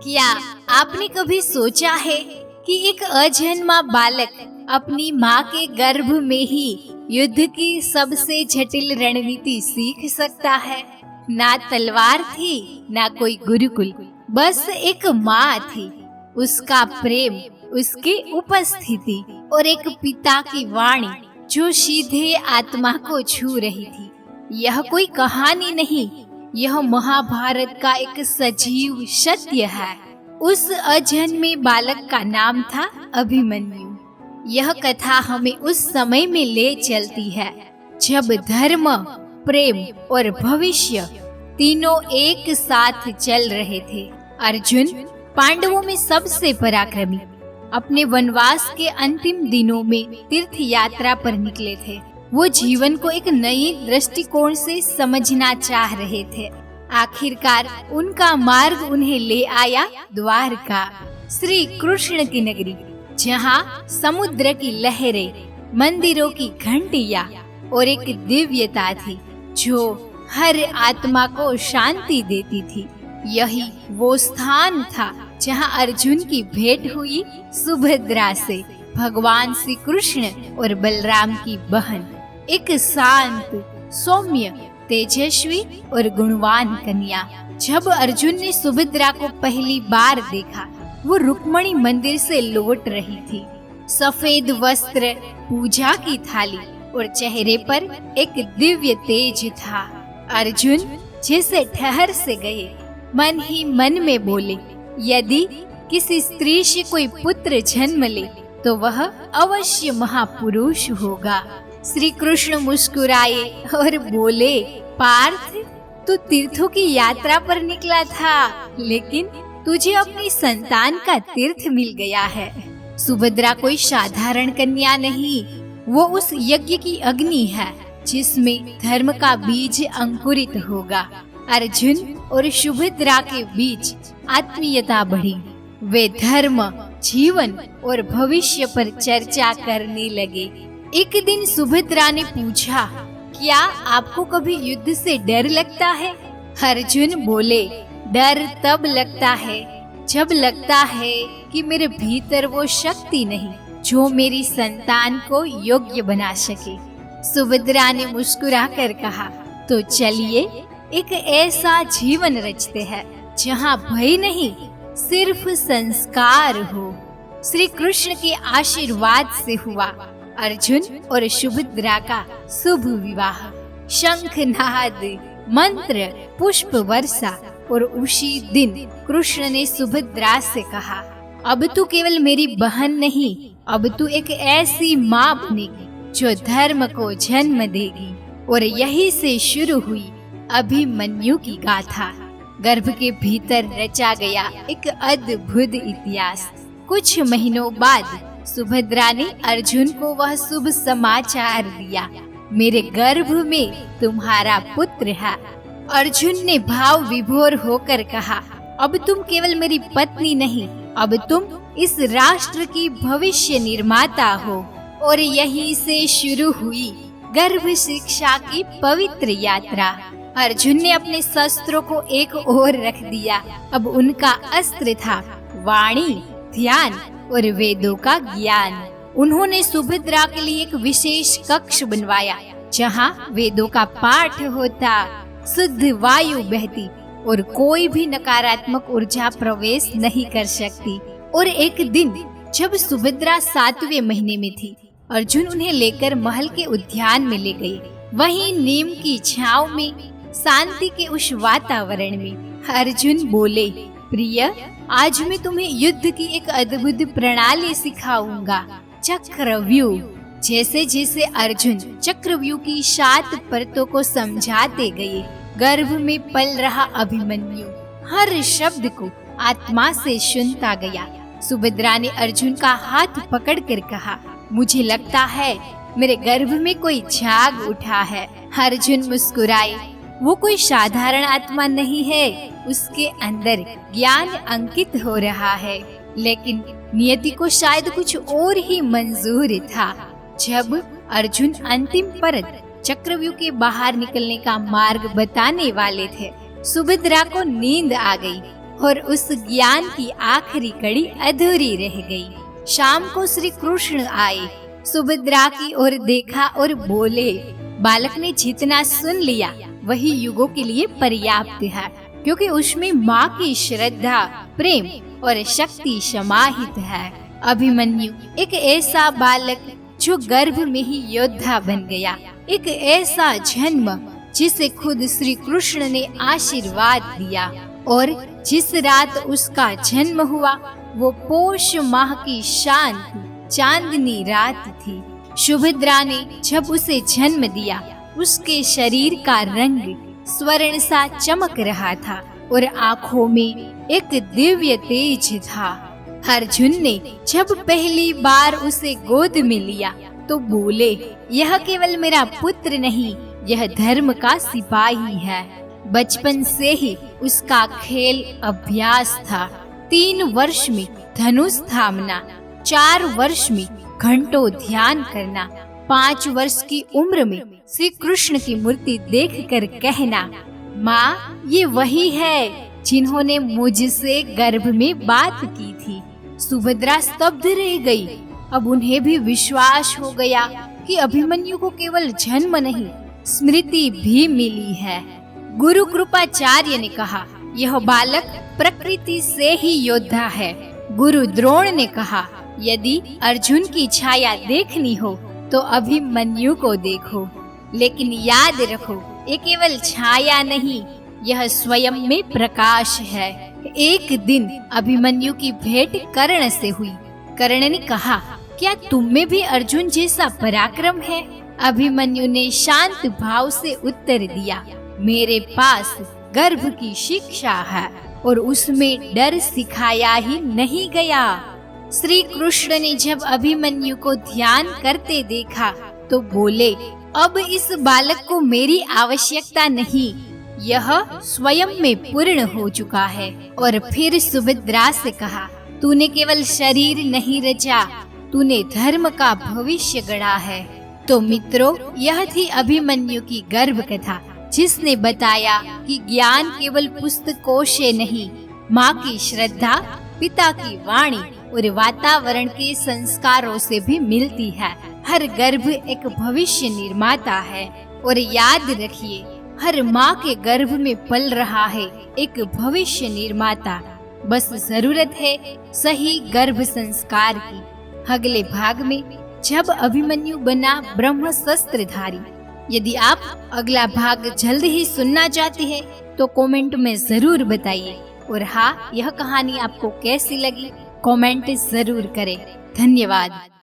क्या आपने कभी सोचा है कि एक अजन्मा बालक अपनी माँ के गर्भ में ही युद्ध की सबसे जटिल रणनीति सीख सकता है? ना तलवार थी, ना कोई गुरुकुल, बस एक माँ थी, उसका प्रेम, उसकी उपस्थिति और एक पिता की वाणी जो सीधे आत्मा को छू रही थी। यह कोई कहानी नहीं, यह महाभारत का एक सजीव सत्य है। उस अजन्मे बालक का नाम था अभिमन्यु। यह कथा हमें उस समय में ले चलती है जब धर्म, प्रेम और भविष्य तीनों एक साथ चल रहे थे। अर्जुन पांडवों में सबसे पराक्रमी, अपने वनवास के अंतिम दिनों में तीर्थ यात्रा पर निकले थे। वो जीवन को एक नई दृष्टिकोण से समझना चाह रहे थे। आखिरकार उनका मार्ग उन्हें ले आया द्वारका, श्री कृष्ण की नगरी, जहाँ समुद्र की लहरें, मंदिरों की घंटियाँ और एक दिव्यता थी जो हर आत्मा को शांति देती थी। यही वो स्थान था जहाँ अर्जुन की भेंट हुई सुभद्रा से, भगवान श्री कृष्ण और बलराम की बहन, एक शांत, सौम्य, तेजस्वी और गुणवान कन्या। जब अर्जुन ने सुभद्रा को पहली बार देखा, वो रुक्मणी मंदिर से लौट रही थी। सफेद वस्त्र, पूजा की थाली और चेहरे पर एक दिव्य तेज था। अर्जुन जैसे ठहर से गए, मन ही मन में बोले, यदि किसी स्त्री से कोई पुत्र जन्म ले तो वह अवश्य महापुरुष होगा। श्री कृष्ण मुस्कुराए और बोले, पार्थ, तू तीर्थों की यात्रा पर निकला था, लेकिन तुझे अपनी संतान का तीर्थ मिल गया है। सुभद्रा कोई साधारण कन्या नहीं, वो उस यज्ञ की अग्नि है जिसमें धर्म का बीज अंकुरित होगा। अर्जुन और सुभद्रा के बीच आत्मीयता बढ़ी। वे धर्म, जीवन और भविष्य पर चर्चा करने लगे। एक दिन सुभद्रा ने पूछा, क्या आपको कभी युद्ध से डर लगता है? अर्जुन बोले, डर तब लगता है जब लगता है कि मेरे भीतर वो शक्ति नहीं जो मेरी संतान को योग्य बना सके। सुभद्रा ने मुस्कुरा कर कहा, तो चलिए एक ऐसा जीवन रचते हैं जहाँ भय नहीं, सिर्फ संस्कार हो। श्री कृष्ण के आशीर्वाद से हुआ अर्जुन और सुभद्रा का शुभ विवाह। शंखनाद, मंत्र, पुष्प वर्षा और उसी दिन कृष्ण ने सुभद्रा से कहा, अब तू केवल मेरी बहन नहीं, अब तू एक ऐसी माँ बनेगी जो धर्म को जन्म देगी। और यही से शुरू हुई अभिमन्यु की गाथा। गर्भ के भीतर रचा गया एक अद्भुत इतिहास। कुछ महीनों बाद सुभद्रा ने अर्जुन को वह शुभ समाचार दिया, मेरे गर्भ में तुम्हारा पुत्र है। अर्जुन ने भाव विभोर होकर कहा, अब तुम केवल मेरी पत्नी नहीं, अब तुम इस राष्ट्र की भविष्य निर्माता हो। और यहीं से शुरू हुई गर्भ शिक्षा की पवित्र यात्रा। अर्जुन ने अपने शस्त्रों को एक ओर रख दिया। अब उनका अस्त्र था वाणी, ध्यान और वेदों का ज्ञान। उन्होंने सुभद्रा के लिए एक विशेष कक्ष बनवाया जहाँ वेदों का पाठ होता, शुद्ध वायु बहती और कोई भी नकारात्मक ऊर्जा प्रवेश नहीं कर सकती। और एक दिन जब सुभद्रा 7वें महीने में थी, अर्जुन उन्हें लेकर महल के उद्यान में ले गए। वहीं नीम की छांव में, शांति के उस वातावरण में अर्जुन बोले, प्रिय, आज मैं तुम्हें युद्ध की एक अद्भुत प्रणाली सिखाऊंगा, चक्रव्यूह। जैसे जैसे अर्जुन चक्रव्यूह की 7 परतों को समझाते गए, गर्भ में पल रहा अभिमन्यु हर शब्द को आत्मा से सुनता गया। सुभद्रा ने अर्जुन का हाथ पकड़कर कहा, मुझे लगता है मेरे गर्भ में कोई जाग उठा है। अर्जुन मुस्कुराए, वो कोई साधारण आत्मा नहीं है, उसके अंदर ज्ञान अंकित हो रहा है। लेकिन नियति को शायद कुछ और ही मंजूर था। जब अर्जुन अंतिम परत चक्रव्यूह के बाहर निकलने का मार्ग बताने वाले थे, सुभद्रा को नींद आ गई और उस ज्ञान की आखिरी कड़ी अधूरी रह गई। शाम को श्री कृष्ण आए, सुभद्रा की ओर देखा और बोले, बालक ने जितना सुन लिया वही युगों के लिए पर्याप्त है, क्योंकि उसमें माँ की श्रद्धा, प्रेम और शक्ति समाहित है। अभिमन्यु एक ऐसा बालक जो गर्भ में ही योद्धा बन गया, एक ऐसा जन्म जिसे खुद श्री कृष्ण ने आशीर्वाद दिया, और जिस रात उसका जन्म हुआ वो पोष माह की शांत चांदनी रात थी। सुभद्रा ने जब उसे जन्म दिया, उसके शरीर का रंग स्वर्ण सा चमक रहा था और आँखों में एक दिव्य तेज था। अर्जुन ने जब पहली बार उसे गोद में लिया तो बोले, यह केवल मेरा पुत्र नहीं, यह धर्म का सिपाही है। बचपन से ही उसका खेल अभ्यास था। 3 वर्ष में धनुष थामना, 4 वर्ष में घंटों ध्यान करना, 5 वर्ष की उम्र में श्री कृष्ण की मूर्ति देखकर कहना, माँ ये वही है जिन्होंने मुझसे गर्भ में बात की थी। सुभद्रा स्तब्ध रह गई। अब उन्हें भी विश्वास हो गया कि अभिमन्यु को केवल जन्म नहीं, स्मृति भी मिली है। गुरु कृपाचार्य ने कहा, यह बालक प्रकृति से ही योद्धा है। गुरु द्रोण ने कहा, यदि अर्जुन की छाया देखनी हो तो अभिमन्यु को देखो, लेकिन याद रखो ये केवल छाया नहीं, यह स्वयं में प्रकाश है। एक दिन अभिमन्यु की भेंट कर्ण से हुई। कर्ण ने कहा, क्या तुम में भी अर्जुन जैसा पराक्रम है? अभिमन्यु ने शांत भाव से उत्तर दिया, मेरे पास गर्भ की शिक्षा है और उसमें डर सिखाया ही नहीं गया। श्री कृष्ण ने जब अभिमन्यु को ध्यान करते देखा तो बोले, अब इस बालक को मेरी आवश्यकता नहीं, यह स्वयं में पूर्ण हो चुका है। और फिर सुभद्रा से कहा, तूने केवल शरीर नहीं रचा, तूने धर्म का भविष्य गढ़ा है। तो मित्रों, यह थी अभिमन्यु की गर्भ कथा, जिसने बताया कि ज्ञान केवल पुस्तकों से नहीं, माँ की श्रद्धा, पिता की वाणी और वातावरण के संस्कारों से भी मिलती है। हर गर्भ एक भविष्य निर्माता है, और याद रखिए, हर माँ के गर्भ में पल रहा है एक भविष्य निर्माता। बस जरूरत है सही गर्भ संस्कार की। अगले भाग में जब अभिमन्यु बना ब्रह्म शस्त्रधारी। यदि आप अगला भाग जल्द ही सुनना चाहते हैं तो कमेंट में जरूर बताइए। और हाँ, यह कहानी आपको कैसी लगी कमेंट जरूर करें। धन्यवाद।